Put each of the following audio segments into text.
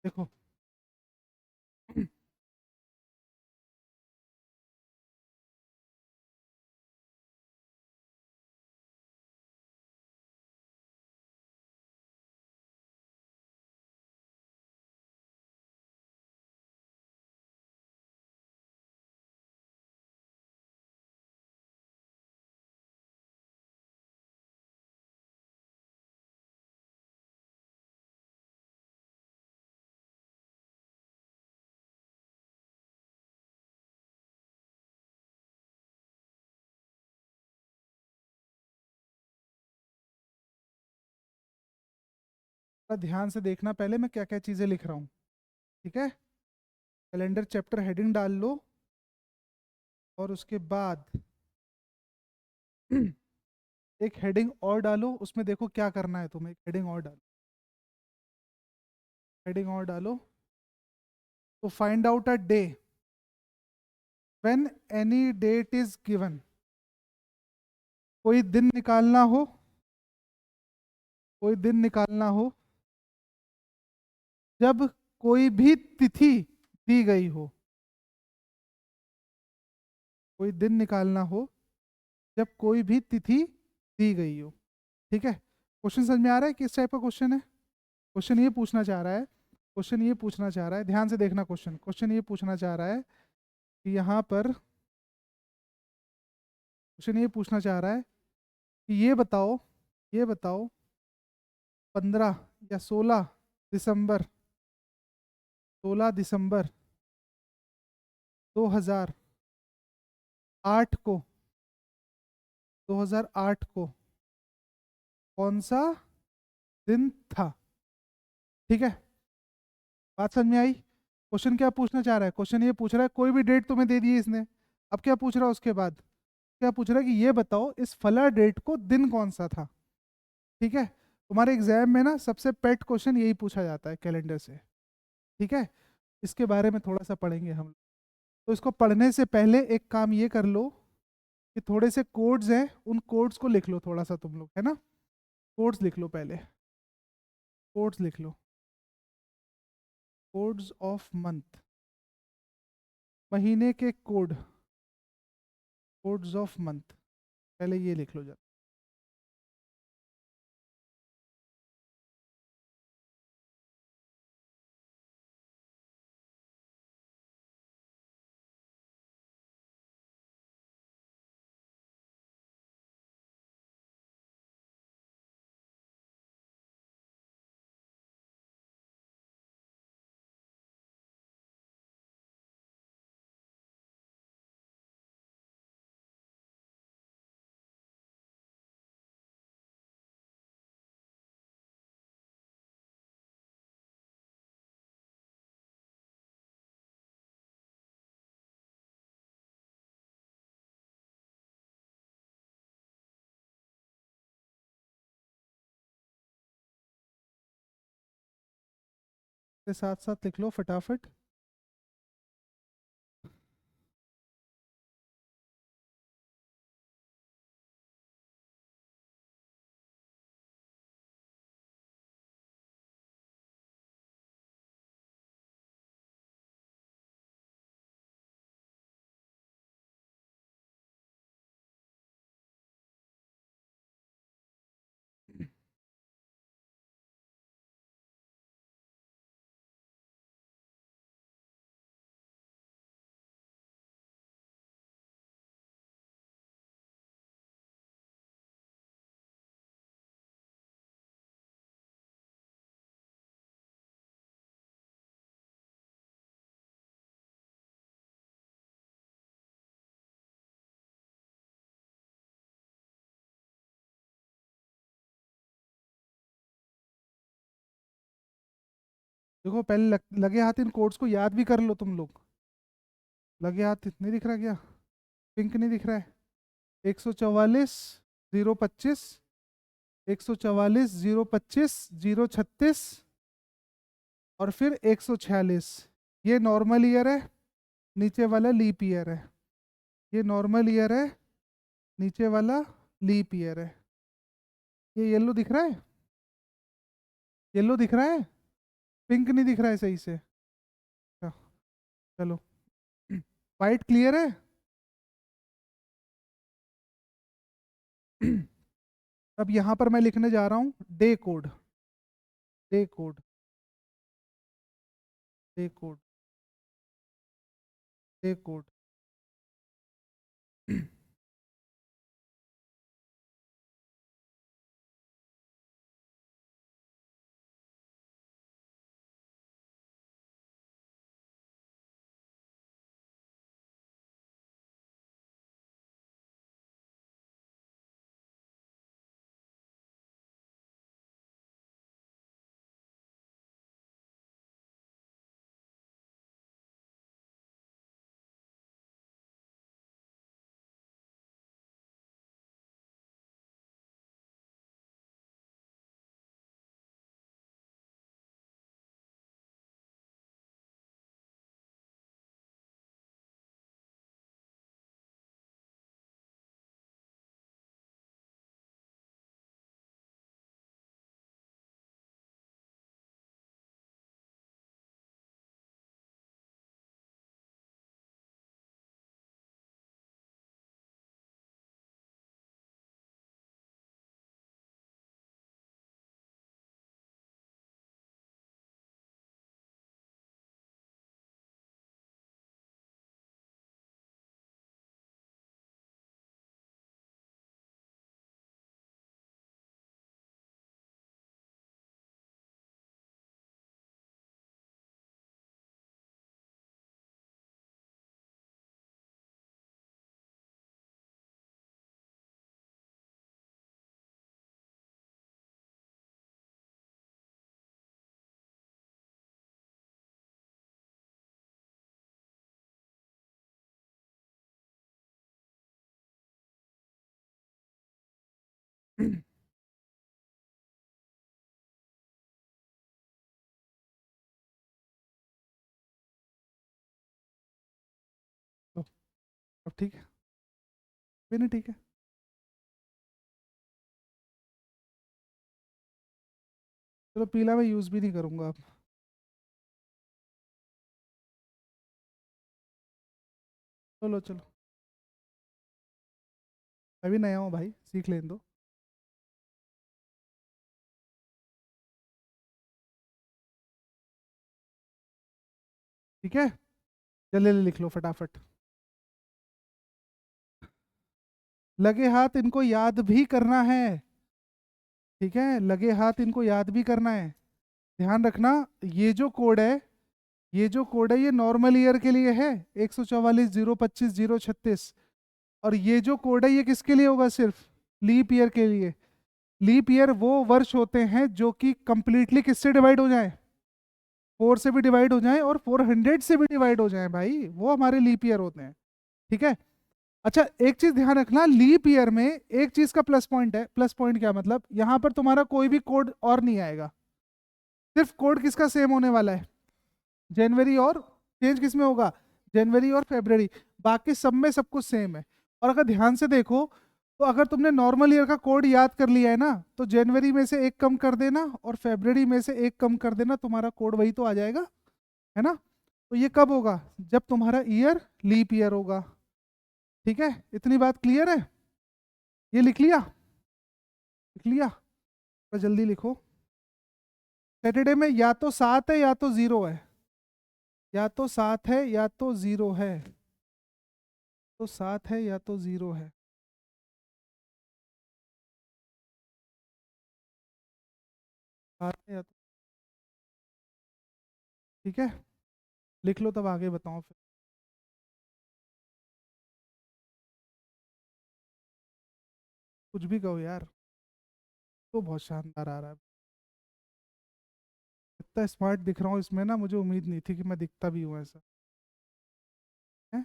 देखो ध्यान से देखना पहले मैं क्या क्या चीजें लिख रहा हूँ। ठीक है, कैलेंडर चैप्टर हेडिंग डाल लो और उसके बाद एक हेडिंग और डालो, उसमें देखो क्या करना है तुम्हें। एक हेडिंग और डालो, हेडिंग और डालो। तो find out a day when any date is given. कोई दिन निकालना हो, कोई दिन निकालना हो जब कोई भी तिथि दी गई हो। कोई दिन निकालना हो जब कोई भी तिथि दी गई हो। ठीक है, क्वेश्चन समझ में आ रहा है किस टाइप का क्वेश्चन है? क्वेश्चन ये पूछना चाह रहा है, क्वेश्चन ये पूछना चाह रहा है, ध्यान से देखना क्वेश्चन। क्वेश्चन ये पूछना चाह रहा है कि यहाँ पर क्वेश्चन ये पूछना चाह रहा है कि ये बताओ 15 या 16 दिसंबर, 16 दिसंबर 2008 को, 2008 को कौन सा दिन था? ठीक है, बात समझ में आई? क्वेश्चन क्या पूछना चाह रहा है? क्वेश्चन ये पूछ रहा है कोई भी डेट तुम्हें दे दी है इसने। अब क्या पूछ रहा है उसके बाद? क्या पूछ रहा है कि ये बताओ इस फला डेट को दिन कौन सा था। ठीक है, तुम्हारे एग्जाम में ना सबसे पेट क्वेश्चन यही पूछा जाता है कैलेंडर से। ठीक है, इसके बारे में थोड़ा सा पढ़ेंगे हम। तो इसको पढ़ने से पहले एक काम ये कर लो कि थोड़े से कोड्स हैं, उन कोड्स को लिख लो थोड़ा सा तुम लोग, है ना। कोड्स लिख लो पहले, कोड्स लिख लो। कोड्स ऑफ मंथ, महीने के कोड, कोड्स ऑफ मंथ, पहले ये लिख लो जरा। के साथ साथ लिख लो फटाफट। देखो पहले लगे हाथ इन कोड्स को याद भी कर लो तुम लोग। लगे हाथ नहीं दिख रहा क्या? पिंक नहीं दिख रहा है? 144 025, 144 025 036 और फिर 146। ये नॉर्मल ईयर है, नीचे वाला लीप ईयर है। ये नॉर्मल ईयर है, नीचे वाला लीप ईयर है। ये येलो दिख रहा है? येलो दिख रहा है? पिंक नहीं दिख रहा है सही से? अच्छा, चलो। वाइट क्लियर है? अब यहाँ पर मैं लिखने जा रहा हूँ day code. Day code, day code, day code. तो अब ठीक है? भी नहीं ठीक है? चलो पीला मैं यूज़ भी नहीं करूँगा अब। चलो चलो, मैं भी नया हूँ भाई, सीख लेने दो। ठीक है, जल्दी जल्दी लिख लो फटाफट। लगे हाथ इनको याद भी करना है। ठीक है, लगे हाथ इनको याद भी करना है। ध्यान रखना, ये जो कोड है, ये जो कोड है ये नॉर्मल ईयर के लिए है, 144 025 036। और ये जो कोड है ये किसके लिए होगा? सिर्फ लीप ईयर के लिए। लीप ईयर वो वर्ष होते हैं जो कि कंप्लीटली किससे डिवाइड हो जाए? 4 से भी डिवाइड हो जाए और 400 से भी डिवाइड हो जाए भाई, वो हमारे लीप ईयर होते हैं। ठीक है। अच्छा, एक चीज ध्यान रखना, लीप ईयर में एक चीज का प्लस पॉइंट है। प्लस पॉइंट क्या मतलब? यहां पर तुम्हारा कोई भी कोड और नहीं आएगा। सिर्फ कोड किसका सेम होने वाला है? जनवरी। और चेंज किस में होगा? जनवरी और फरवरी। बाकी सब में सब कुछ सेम है। और अगर ध्यान से देखो, तो अगर तुमने नॉर्मल ईयर का कोड याद कर लिया है ना, तो जनवरी में से एक कम कर देना और फरवरी में से एक कम कर देना, तुम्हारा कोड वही तो आ जाएगा, है ना? तो ये कब होगा? जब तुम्हारा ईयर लीप ईयर होगा। ठीक है, इतनी बात क्लियर है? ये लिख लिया? लिख लिया? तो जल्दी लिखो। सैटरडे में या तो 7 है या तो 0 है। या तो 7 है या तो 0 है। तो 7 है या तो 0 है। 7 है या तो, ठीक है, लिख लो तब आगे बताओ फिर। कुछ भी कहो यार, तो बहुत शानदार आ रहा है। इतना स्मार्ट दिख रहा हूँ इसमें ना, मुझे उम्मीद नहीं थी कि मैं दिखता भी हूँ ऐसा। है?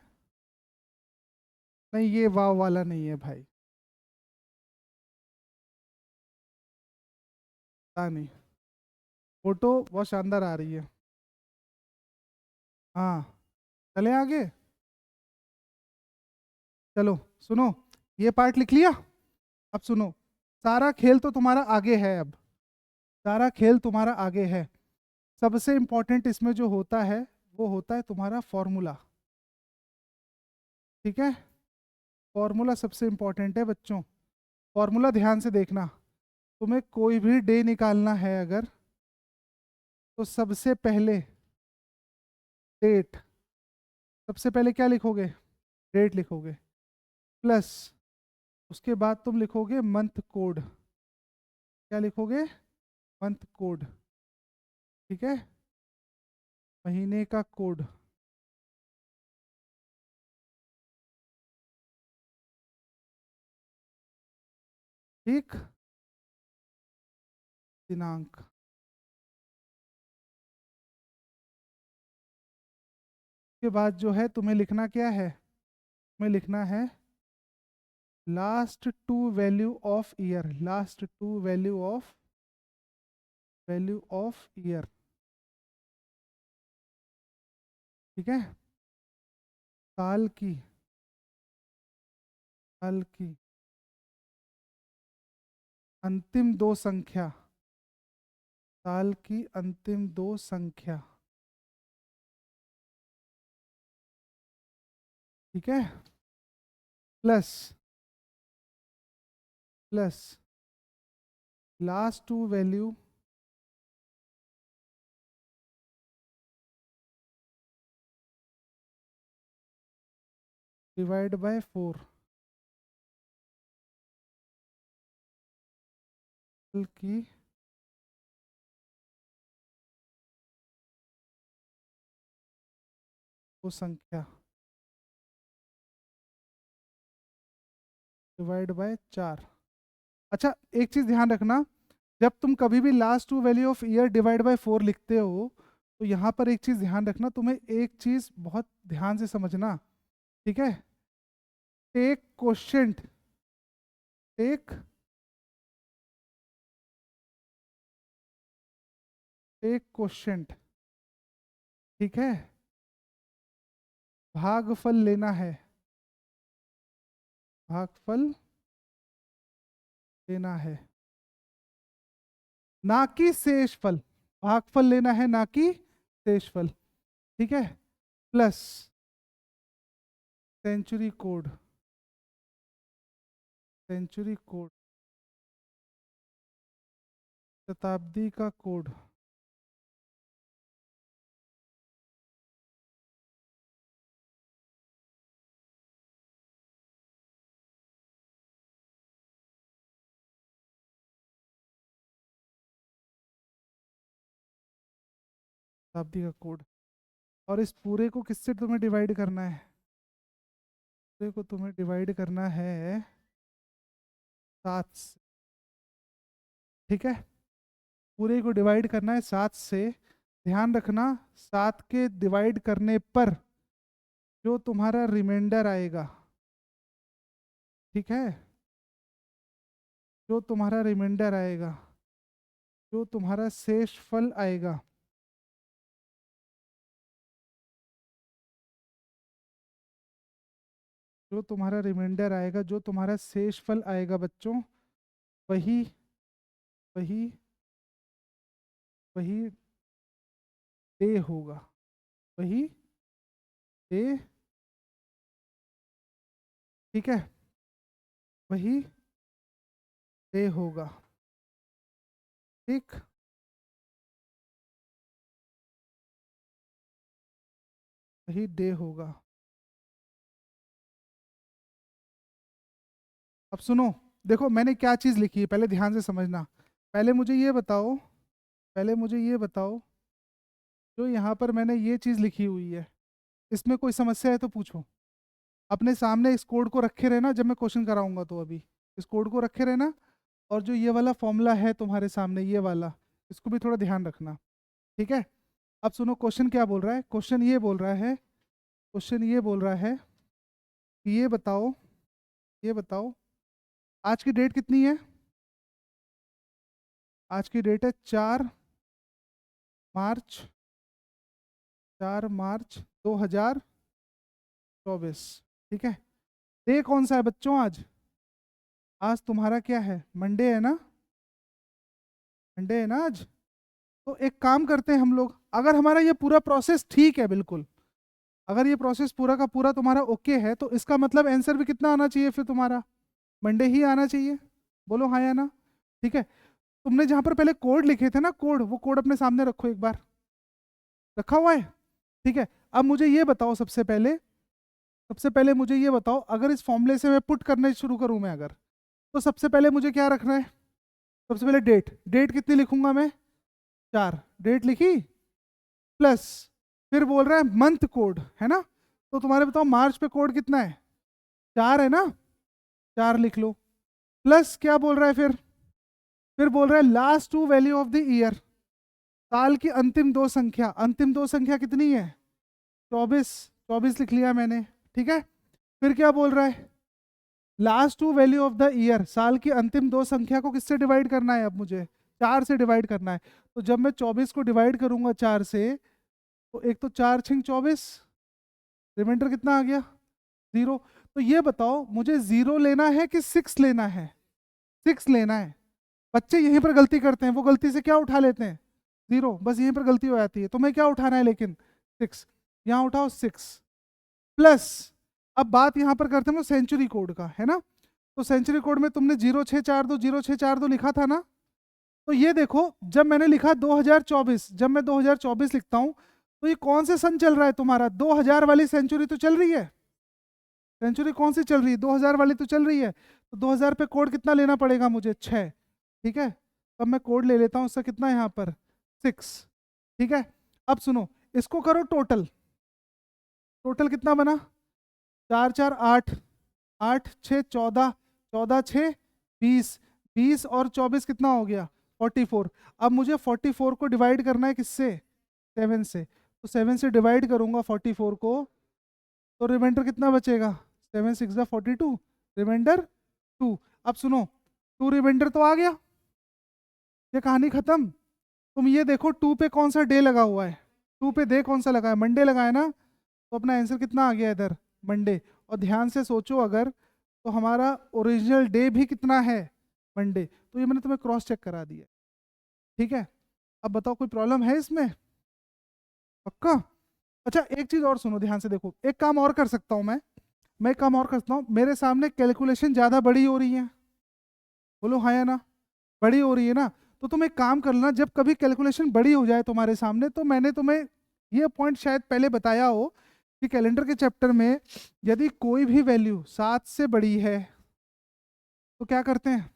नहीं, ये वाव वाला नहीं है भाई। पता नहीं, फोटो बहुत शानदार आ रही है। हाँ, चले आगे। चलो सुनो, ये पार्ट लिख लिया। अब सुनो, सारा खेल तो तुम्हारा आगे है अब। सारा खेल तुम्हारा आगे है। सबसे इंपॉर्टेंट इसमें जो होता है वो होता है तुम्हारा फॉर्मूला। ठीक है, फॉर्मूला सबसे इंपॉर्टेंट है बच्चों। फॉर्मूला ध्यान से देखना, तुम्हें कोई भी डे निकालना है अगर, तो सबसे पहले डेट, सबसे पहले क्या लिखोगे, डेट लिखोगे, प्लस उसके बाद तुम लिखोगे मंथ कोड। क्या लिखोगे, मंथ कोड। ठीक है, महीने का कोड। ठीक, दिनांक। के बाद जो है तुम्हें लिखना क्या है, तुम्हें लिखना है last two value of year, last two value of year. ठीक है, साल की, साल की अंतिम दो संख्या, साल की अंतिम दो संख्या। ठीक है, plus, plus last two value divide by 4, साल की दो संख्या डिवाइड बाय 4। अच्छा, एक चीज ध्यान रखना, जब तुम कभी भी last two value of year divide by 4 लिखते हो, तो यहाँ पर एक चीज ध्यान रखना, तुम्हें एक चीज बहुत ध्यान से समझना। ठीक है, take question, take, take question. ठीक है, भागफल लेना है, भागफल लेना है, ना कि शेषफल। भागफल लेना है ना कि शेषफल। ठीक है, plus century code, century code, शताब्दी का कोड। शताब्दी का कोड। और इस पूरे को किससे तुम्हें डिवाइड करना है, पूरे को तुम्हें डिवाइड करना है 7 से। ठीक है, पूरे को डिवाइड करना है 7 से। ध्यान रखना, 7 के डिवाइड करने पर जो तुम्हारा रिमाइंडर आएगा, ठीक है, जो तुम्हारा रिमाइंडर आएगा, जो तुम्हारा शेष फल आएगा, जो तुम्हारा रिमाइंडर आएगा, जो तुम्हारा शेष फल आएगा बच्चों, वही, वही, वही डे होगा, वही डे। ठीक है, वही डे होगा। ठीक, वही डे होगा। अब सुनो, देखो मैंने क्या चीज़ लिखी है, पहले ध्यान से समझना। पहले मुझे ये बताओ, पहले मुझे ये बताओ, जो यहाँ पर मैंने ये चीज़ लिखी हुई है, इसमें कोई समस्या है तो पूछो। अपने सामने इस कोड को रखे रहना, जब मैं क्वेश्चन कराऊंगा तो अभी इस कोड को रखे रहना। और जो ये वाला फॉर्मूला है तुम्हारे सामने, ये वाला, इसको भी थोड़ा ध्यान रखना। ठीक है, अब सुनो क्वेश्चन क्या बोल रहा है। क्वेश्चन ये बोल रहा है, क्वेश्चन ये बोल रहा है कि ये बताओ, ये बताओ आज की डेट कितनी है। आज की डेट है 4 मार्च, 4 मार्च 2024। ठीक है, डे कौन सा है बच्चों आज, आज तुम्हारा क्या है, मंडे है ना, मंडे है ना आज। तो एक काम करते हैं हम लोग, अगर हमारा ये पूरा प्रोसेस ठीक है बिल्कुल, अगर ये प्रोसेस पूरा का पूरा तुम्हारा ओके है, तो इसका मतलब आंसर भी कितना आना चाहिए फिर तुम्हारा, मंडे ही आना चाहिए। बोलो हाँ या ना। ठीक है, तुमने जहां पर पहले कोड लिखे थे ना, कोड, वो कोड अपने सामने रखो एक बार, रखा हुआ है? ठीक है, अब मुझे ये बताओ, सबसे पहले मुझे ये बताओ, अगर इस फॉर्मूले से मैं पुट करने शुरू करूं मैं अगर, तो सबसे पहले मुझे क्या रखना है? सबसे पहले डेट, डेट कितनी लिखूंगा मैं? 4, डेट लिखी, प्लस फिर बोल रहा है मंथ कोड, है ना? तो तुम्हारे बताओ मार्च पे कोड कितना है? 4 है ना, 4 लिख लो। प्लस क्या बोल रहा है फिर बोल रहा है last two value of the year, साल की अंतिम दो संख्या, अंतिम दो संख्या कितनी है? 24, 24 लिख लिया मैंने। ठीक है, फिर क्या बोल रहा है? Last two value of the year, साल की अंतिम दो संख्या को किससे डिवाइड करना है? अब मुझे 4 से डिवाइड करना है। तो जब मैं 24 को डिवाइड करूंगा 4 से, तो एक तो 4 छिंग 24, रिमाइंडर कितना आ गया? 0। तो ये बताओ मुझे 0 लेना है कि 6 लेना है? 6 लेना है। बच्चे यहीं पर गलती करते हैं, वो गलती से क्या उठा लेते हैं? 0, बस यहीं पर गलती हो जाती है। तुम्हें क्या उठाना है लेकिन? 6, यहाँ उठाओ 6, प्लस अब बात यहाँ पर करते हैं सेंचुरी कोड का, है ना? तो सेंचुरी कोड में तुमने 0642 लिखा था ना? तो ये देखो, जब मैंने लिखा 2024, जब मैं 2024 लिखता हूँ, तो ये कौन से सन चल रहा है तुम्हारा? 2000 वाली सेंचुरी तो चल रही है। सेंचुरी कौन सी चल रही है? 2000 वाली तो चल रही है। तो 2000 पे कोड कितना लेना पड़ेगा मुझे? 6। ठीक है, अब मैं कोड ले लेता हूँ, उसका कितना है यहाँ पर? 6। ठीक है, अब सुनो, इसको करो टोटल, टोटल कितना बना? 4 4 8, 8 6 14, 14 6 20, 20 और 24 कितना हो गया? 44। अब मुझे 44 को डिवाइड करना है किससे? 7 से। तो 7 से डिवाइड करूंगा 44 को, तो रिमाइंडर कितना बचेगा? 7 6 42, रिमाइंडर 2। अब सुनो, 2 रिमाइंडर तो आ गया, ये कहानी खत्म। तुम ये देखो 2 पे कौन सा डे लगा हुआ है? 2 पे डे कौन सा लगा है? मंडे लगा है ना? तो अपना आंसर कितना आ गया इधर? मंडे। और ध्यान से सोचो अगर, तो हमारा ओरिजिनल डे भी कितना है? मंडे। तो ये मैंने तुम्हें क्रॉस चेक करा दिया। ठीक है, अब बताओ कोई प्रॉब्लम है इसमें? पक्का? अच्छा एक चीज और सुनो, ध्यान से देखो, एक काम और कर सकता हूँ मैं एक काम और कर सकता हूँ, मेरे सामने कैलकुलेशन ज्यादा बड़ी हो रही है, बोलो हाँ या ना? बड़ी हो रही है ना? तो तुम एक काम कर लेना, जब कभी कैलकुलेशन बड़ी हो जाए तुम्हारे सामने, तो मैंने तुम्हें ये पॉइंट शायद पहले बताया हो कि कैलेंडर के चैप्टर में यदि कोई भी वैल्यू 7 से बड़ी है, तो क्या करते हैं?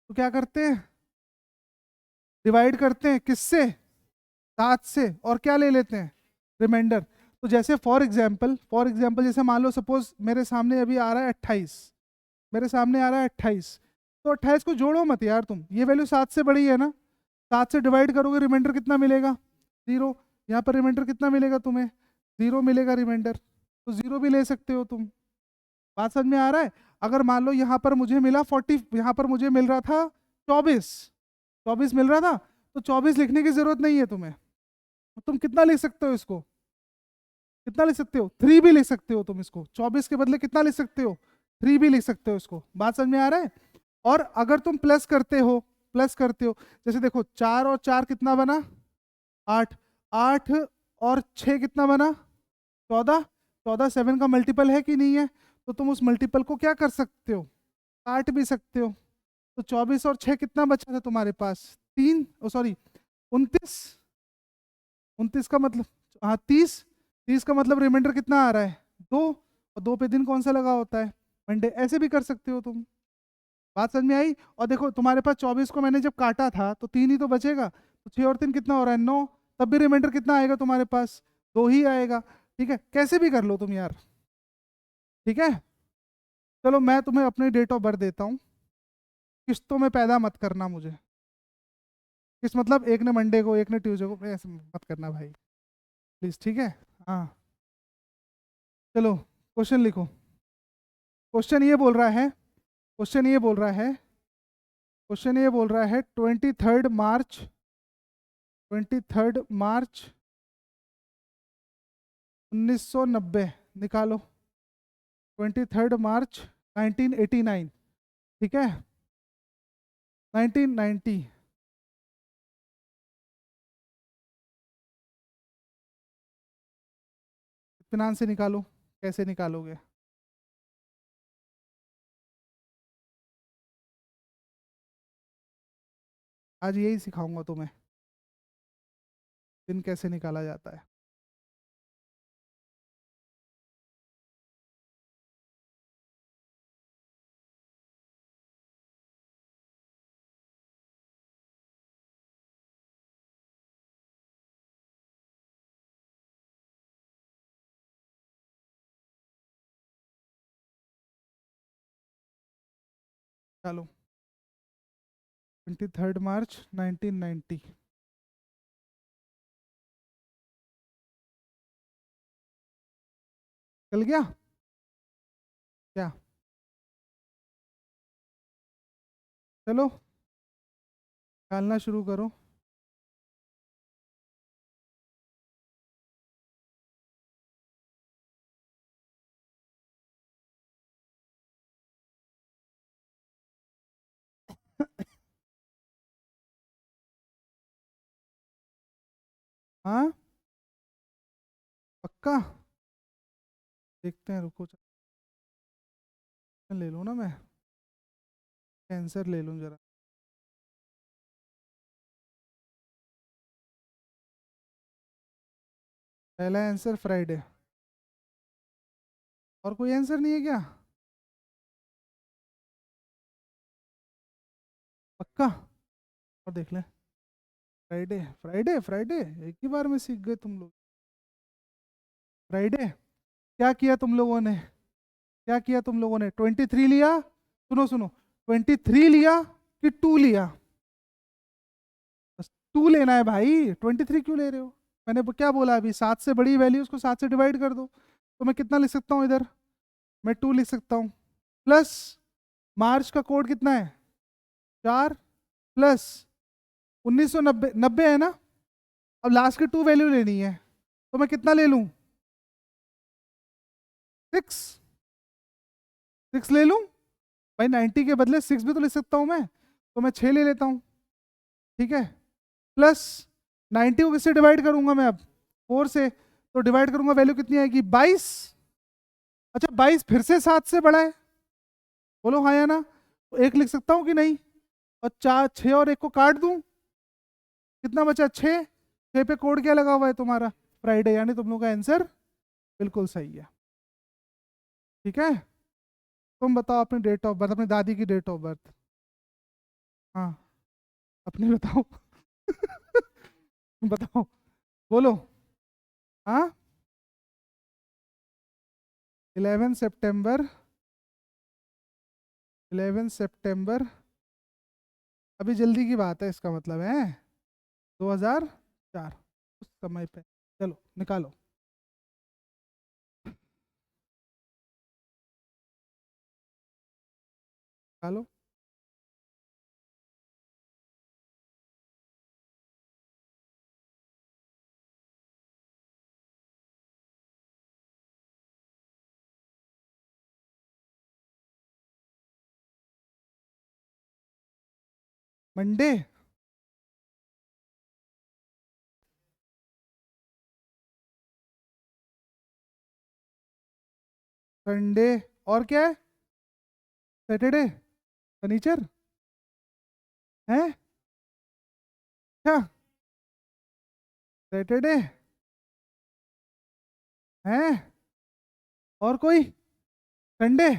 तो क्या करते हैं? डिवाइड करते हैं किससे? 7 से, और क्या ले लेते हैं? रिमाइंडर। तो जैसे फॉर एग्जाम्पल जैसे मान लो सपोज मेरे सामने अभी आ रहा है 28, मेरे सामने आ रहा है 28, तो 28 को जोड़ो मत यार तुम, ये वैल्यू 7 से बड़ी है ना? 7 से डिवाइड करोगे, रिमाइंडर कितना मिलेगा? 0। यहाँ पर रिमाइंडर कितना मिलेगा तुम्हें? 0 मिलेगा रिमाइंडर। तो 0 भी ले सकते हो तुम। बात समझ में आ रहा है? अगर मान लो यहाँ पर मुझे मिला 40, यहाँ पर मुझे मिल रहा था 24, 24 मिल रहा था, तो 24 लिखने की जरूरत नहीं है तुम्हें। तो तुम कितना लिख सकते हो इसको? कितना लिख सकते हो? 3 भी लिख सकते हो तुम इसको, 24 के बदले कितना लिख सकते हो? 3 भी लिख सकते हो इसको। बात समझ में आ रहा है? और अगर तुम प्लस करते हो, जैसे देखो 4 और 4 कितना बना? 8, 8 और 6 कितना बना? 14, 14 7 का मल्टीपल है कि नहीं है? तो तुम उस मल्टीपल को क्या कर सकते हो? काट भी सकते हो। तो 24 और 6 कितना बचा था तुम्हारे पास? 3, सॉरी 29, 29 का मतलब, हाँ 30, 30 का मतलब रिमाइंडर कितना आ रहा है? 2। और 2 पे दिन कौन सा लगा होता है? मंडे। ऐसे भी कर सकते हो तुम। बात समझ में आई? और देखो तुम्हारे पास 24 को मैंने जब काटा था तो 3 ही तो बचेगा, तो 6 और 3 कितना हो रहा है? 9। तब भी रिमाइंडर कितना आएगा तुम्हारे पास? 2 ही आएगा। ठीक है, कैसे भी कर लो तुम यार। ठीक है, चलो मैं तुम्हें अपनी डेट ऑफ बर्थ देता हूँ, किस्तों में पैदा मत करना मुझे। किस मतलब, एक ने मंडे को एक ने ट्यूसडे को, ऐसे मत करना भाई प्लीज। ठीक है, हाँ चलो क्वेश्चन लिखो। क्वेश्चन ये बोल रहा है, क्वेश्चन ये बोल रहा है, क्वेश्चन ये बोल रहा है 23 मार्च, 23 मार्च 1990 निकालो। 23 मार्च 1989, ठीक है, 1990, इत्मीनान से निकालो। कैसे निकालोगे? आज यही सिखाऊंगा तुम्हें, दिन कैसे निकाला जाता है। चलो 23 मार्च 1990। चल गया क्या? चलो निकालना शुरू करो। हाँ पक्का? देखते हैं, रुको ले लूँ ना मैं, आंसर ले लूँ जरा। पहला आंसर फ्राइडे। और कोई आंसर नहीं है क्या? पक्का? और देख ले। फ्राइडे फ्राइडे फ्राइडे, एक ही बार में सीख गए तुम लोग। फ्राइडे। क्या किया तुम लोगों ने? क्या किया तुम लोगों ने? 23 लिया? सुनो सुनो, 23 लिया कि 2 लिया? बस 2 लेना है भाई, 23 क्यों ले रहे हो? मैंने क्या बोला अभी? 7 से बड़ी वैल्यू उसको 7 से डिवाइड कर दो। तो मैं कितना लिख सकता हूँ इधर? मैं 2 लिख सकता हूँ। प्लस मार्च का कोड कितना है? 4 प्लस 1990, 90 है ना? अब लास्ट की 2 वैल्यू लेनी है, तो मैं कितना ले लूँ? 6। 6 ले लूँ भाई, 90 के बदले 6 भी तो ले सकता हूँ मैं, तो मैं 6 ले लेता हूँ। ठीक है, प्लस 90 को किससे डिवाइड करूंगा मैं अब? 4 से। तो डिवाइड करूंगा, वैल्यू कितनी आएगी? 22। अच्छा 22 फिर से 7 से बड़ा है? बोलो हाँ या ना। तो 1 लिख सकता हूँ कि नहीं? और 4, 6 और 1 को काट दूं, कितना बचा? 6। 6 पे कोड क्या लगा हुआ है तुम्हारा? फ्राइडे, यानी तुम लोग का आंसर बिल्कुल सही है। ठीक है, तुम बताओ अपनी डेट ऑफ बर्थ, अपनी दादी की डेट ऑफ बर्थ। हाँ अपनी बताओ। बताओ, बोलो। हाँ 11 सितंबर, 11 सितंबर। अभी जल्दी की बात है, इसका मतलब है 2004, उस समय पे। चलो निकालो। निकालो। मंडे। संडे। और क्या है? सैटरडे। फर्नीचर है क्या? सैटरडे है? और कोई? Sunday,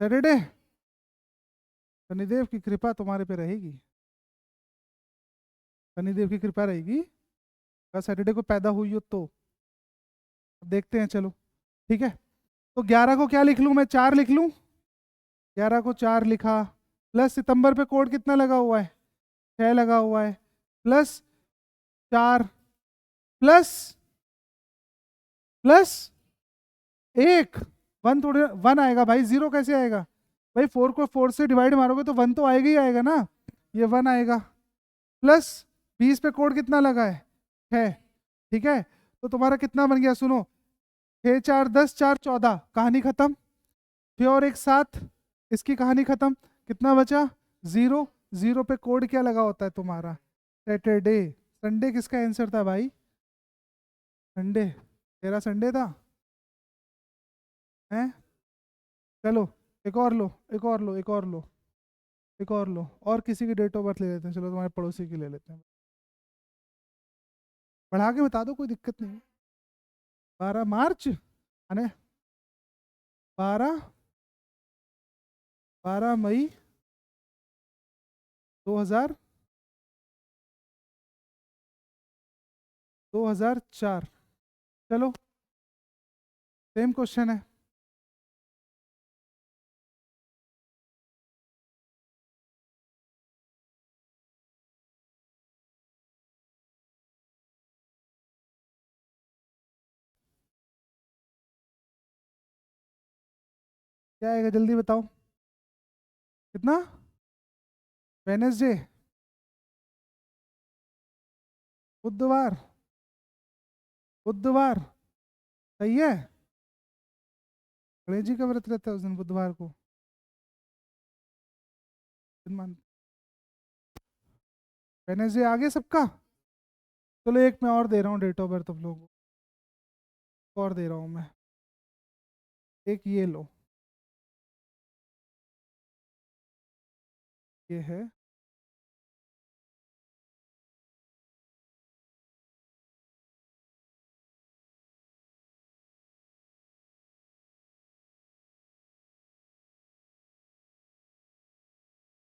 Saturday. शनिदेव की कृपा तुम्हारे पे रहेगी। शनिदेव की कृपा रहेगी अगर सैटरडे को पैदा हुई हो तो। अब देखते हैं, चलो ठीक है। तो 11 को क्या लिख लूँ मैं? 4 लिख लूँ? 11 को 4 लिखा, प्लस सितंबर पे कोड कितना लगा हुआ है? 6 लगा हुआ है, प्लस 4, प्लस प्लस 1। 1 थोड़े 1 आएगा भाई, 0 कैसे आएगा? भाई 4 को 4 से डिवाइड मारोगे तो 1 तो आएगा ही आएगा ना, ये 1 आएगा। प्लस 20 पे कोड कितना लगा है? 6। ठीक है, तो तुम्हारा कितना बन गया? सुनो, 6 4 10, 4 14, कहानी खत्म। 6 और 1 7, इसकी कहानी खत्म। कितना बचा? 0। 0 पे कोड क्या लगा होता है तुम्हारा? सैटरडे। संडे किसका आंसर था भाई? संडे। तेरा संडे था हैं? चलो एक और लो, एक और लो, एक और लो, एक और लो, और किसी की डेट ऑफ बर्थ ले लेते हैं। चलो तुम्हारे पड़ोसी की ले लेते हैं। बढ़ा के बता दो, कोई दिक्कत नहीं है। 12 मार्च, अने 12 मई 2004। चलो सेम क्वेश्चन है। क्या आएगा जल्दी बताओ। कितना? वेनेसडे, बुधवार, बुधवार सही है। गणेश जी का व्रत रहता है उस दिन बुधवार को। वेनेसडे आ गया सबका। चलो एक मैं और दे रहा हूँ डेट ऑफ बर्थ तुम लोगों को, और दे रहा हूँ मैं। एक ये लो, ये है।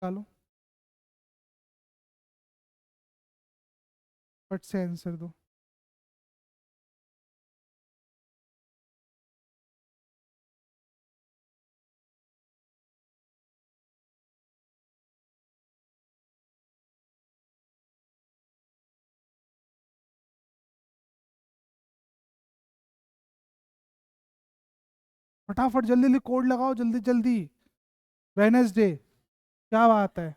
चलो फट से आंसर दो। फटाफट जल्दी जल्दी कोड लगाओ, जल्दी जल्दी। वेनेसडे, क्या बात है।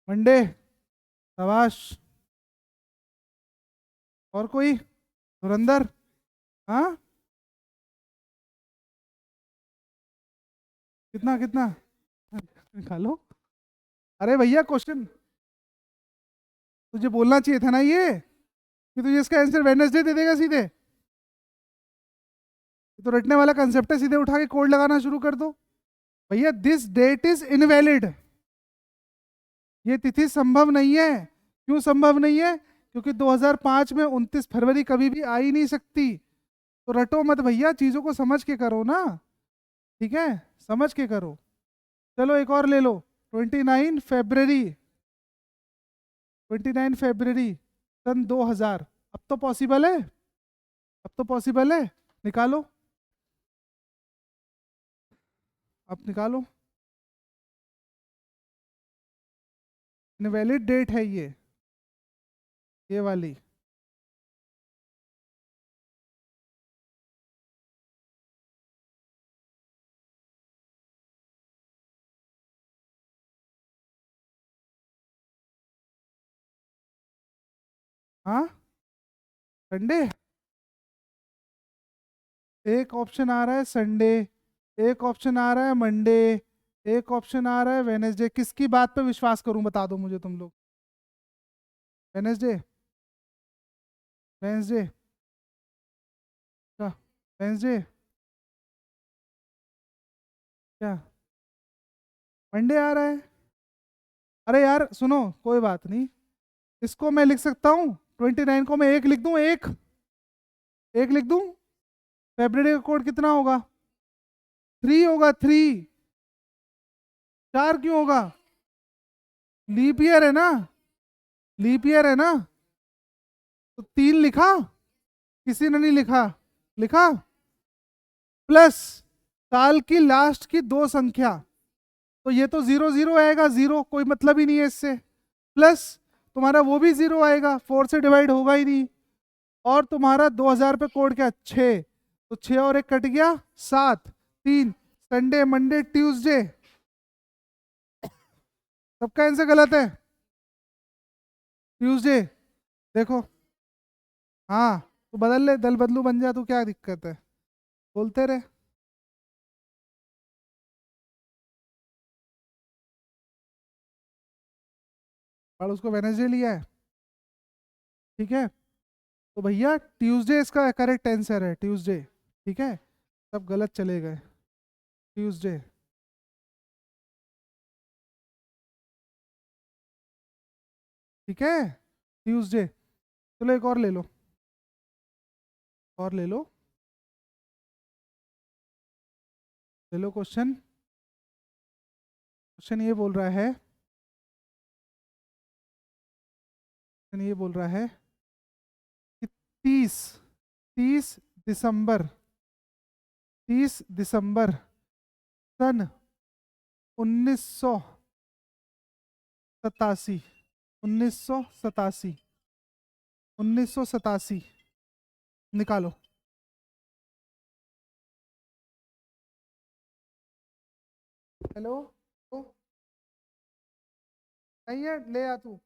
मंडे, शाबाश। और कोई? धुरंधर। हाँ, कितना कितना? निकालो। अरे भैया क्वेश्चन तुझे बोलना चाहिए था ना ये, कि तुझे इसका आंसर वेडनेसडे दे देगा सीधे। ये तो रटने वाला कंसेप्ट है, सीधे उठा के कोड लगाना शुरू कर दो। भैया दिस डेट इज इनवैलिड, ये तिथि संभव नहीं है। क्यों संभव नहीं है? क्योंकि 2005 में 29 फरवरी कभी भी आ ही नहीं सकती। तो रटो मत भैया, चीजों को समझ के करो ना। ठीक है, समझ के करो। चलो एक और ले लो। 29 फरवरी, 29 फरवरी सन 2000। अब तो पॉसिबल है, अब तो पॉसिबल है। निकालो, अब निकालो। इनवैलिड डेट है ये वाली। हाँ, संडे। एक ऑप्शन आ रहा है संडे, एक ऑप्शन आ रहा है मंडे, एक ऑप्शन आ रहा है वेनेसडे। किसकी बात पे विश्वास करूं बता दो मुझे तुम लोग। वेनेसडे, वेनेसडे क्या? वेनेसडे क्या? मंडे आ रहा है। अरे यार सुनो, कोई बात नहीं, इसको मैं लिख सकता हूँ। 29 को मैं एक लिख दूँ, एक, एक लिख दूँ। फेब्रुवरी का कोड कितना होगा? 3 होगा, 3। 4 क्यों होगा? लीप ईयर है ना, लीप ईयर है ना। तो 3 लिखा, किसी ने नहीं लिखा। लिखा, प्लस साल की लास्ट की 2 संख्या। तो ये तो 0 0 आएगा, जीरो कोई मतलब ही नहीं है इससे। प्लस तुम्हारा वो भी 0 आएगा, 4 से डिवाइड होगा ही नहीं। और तुम्हारा 2000 पे कोड क्या? 6। तो 6 और 1 कट गया, 7। 3, संडे मंडे ट्यूसडे। सबका आंसर गलत है, ट्यूसडे। देखो, हाँ तू बदल ले, दल बदलू बन जा, तू क्या दिक्कत है, बोलते रहे। और उसको वेनेसडे लिया है। ठीक है, तो भैया ट्यूसडे इसका करेक्ट आंसर है, ट्यूसडे। ठीक है, सब गलत चले गए, ट्यूसडे। ठीक है, ट्यूसडे। चलो एक और ले लो, और ले लो, ले लो क्वेश्चन। क्वेश्चन ये बोल रहा है, क्वेश्चन ये बोल रहा है कि 30 दिसंबर, 30 दिसंबर सन 1987, 1987, 1987 निकालो। हेलो, ओ, नहीं है, ले आ तू,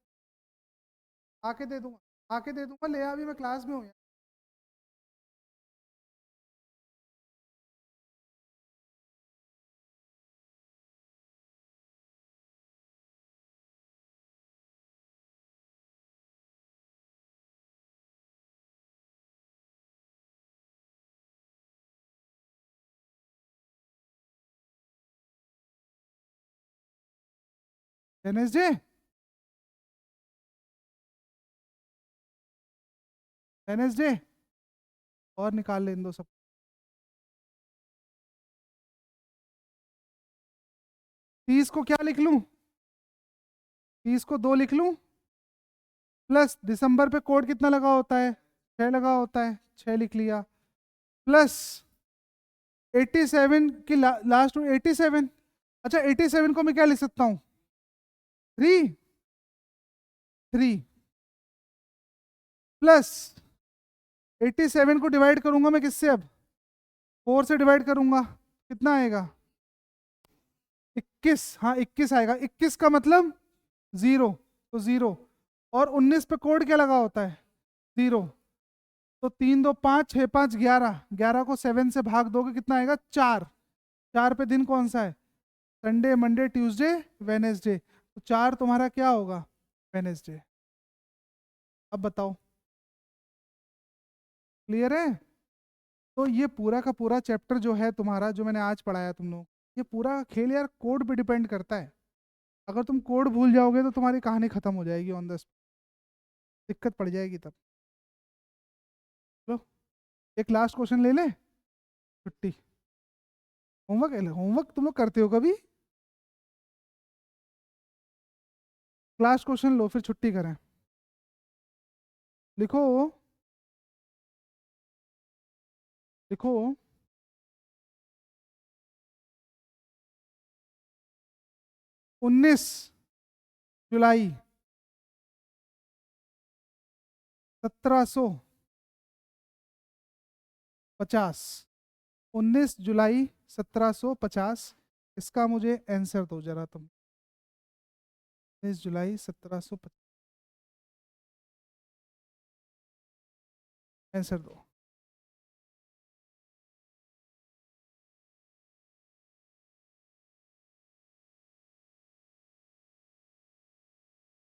आके दे दूंगा, आके दे दूंगा, ले आ, अभी मैं क्लास में हूँ। वेनेसडे, वेनेसडे, और निकाल लें दो सब। 30 को क्या लिख लूं, 30 को 2 लिख लूं, प्लस दिसंबर पे कोड कितना लगा होता है, 6 लगा होता है, 6 लिख लिया, प्लस 87 की लास्ट 87। अच्छा 87 को मैं क्या लिख सकता हूँ, 3, 3 प्लस 87 को डिवाइड करूंगा मैं किससे अब, 4 से डिवाइड करूंगा, कितना आएगा, 21। हाँ 21 आएगा, 21 का मतलब 0, तो 0, और 19 पे कोड क्या लगा होता है, 0, तो 3 2 5 6 5 11, 11 को 7 से भाग दोगे कितना आएगा, 4। 4 पे दिन कौन सा है, संडे, मंडे, ट्यूसडे, वेनेसडे, तो 4 तुम्हारा क्या होगा, वेनेसडे। अब बताओ, क्लियर है। तो ये पूरा का पूरा चैप्टर जो है तुम्हारा, जो मैंने आज पढ़ाया तुम लोग, ये पूरा खेल यार कोड पे डिपेंड करता है। अगर तुम कोड भूल जाओगे तो तुम्हारी कहानी खत्म हो जाएगी ऑन द, दिक्कत पड़ जाएगी तब। लो, एक लास्ट क्वेश्चन ले ले, छुट्टी। होमवर्क, होमवर्क तुम लोग करते हो कभी, लास्ट क्वेश्चन लो फिर छुट्टी करें। लिखो, लिखो, 19 जुलाई 1750, 19 जुलाई 1750, इसका मुझे आंसर दो जरा तुम, 19 जुलाई 1750, आंसर दो।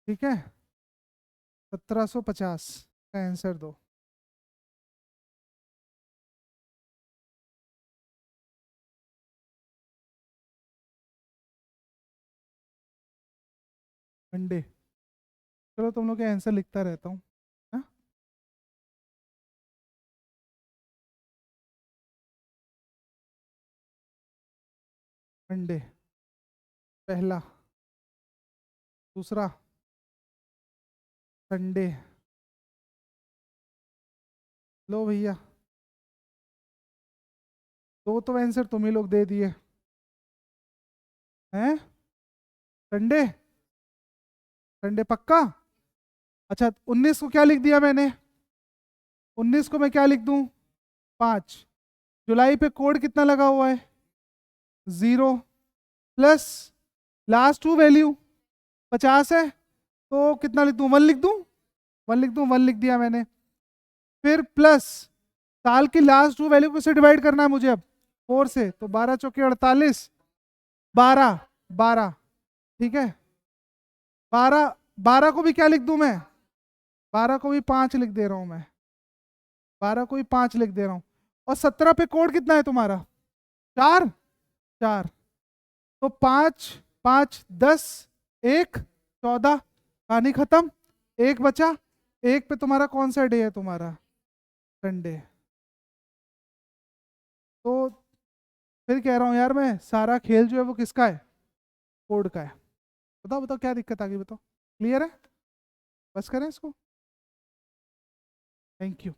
ठीक है, 1750 का आंसर दो। मंडे, चलो तुम लोग के आंसर लिखता रहता हूँ। हाँ? मंडे पहला, दूसरा संडे, लो भैया, दो तो आंसर तुम ही लोग दे दिए हैं, संडे, संडे पक्का। अच्छा 19 को क्या लिख दिया मैंने, 19 को मैं क्या लिख दूं, 5। जुलाई पे कोड कितना लगा हुआ है, 0, प्लस लास्ट 2 वैल्यू 50 है, तो कितना लिख दूं, 1 लिख दूं, 1 लिख दूं, 1 लिख दिया मैंने। फिर प्लस साल की लास्ट 2 वैल्यू को से डिवाइड करना है मुझे अब, 4 से, तो 12 चौके 48, 12, 12, ठीक है, 12, 12 को भी क्या लिख दूं मैं, 12 को भी 5 लिख दे रहा हूं मैं, 12 को भी 5 लिख दे रहा हूं। और 17 पे कोड कितना है तुम्हारा? 4, 4। तो 5, 5, 10, 1, 14, कहानी खत्म। एक बचा, एक पे तुम्हारा कौन सा डे है तुम्हारा? संडे। तो फिर कह रहा हूँ यार मैं, सारा खेल जो है वो किसका है? कोड का है। बताओ बताओ क्या दिक्कत आ गई, बताओ। क्लियर है? बस करें इसको। Thank you.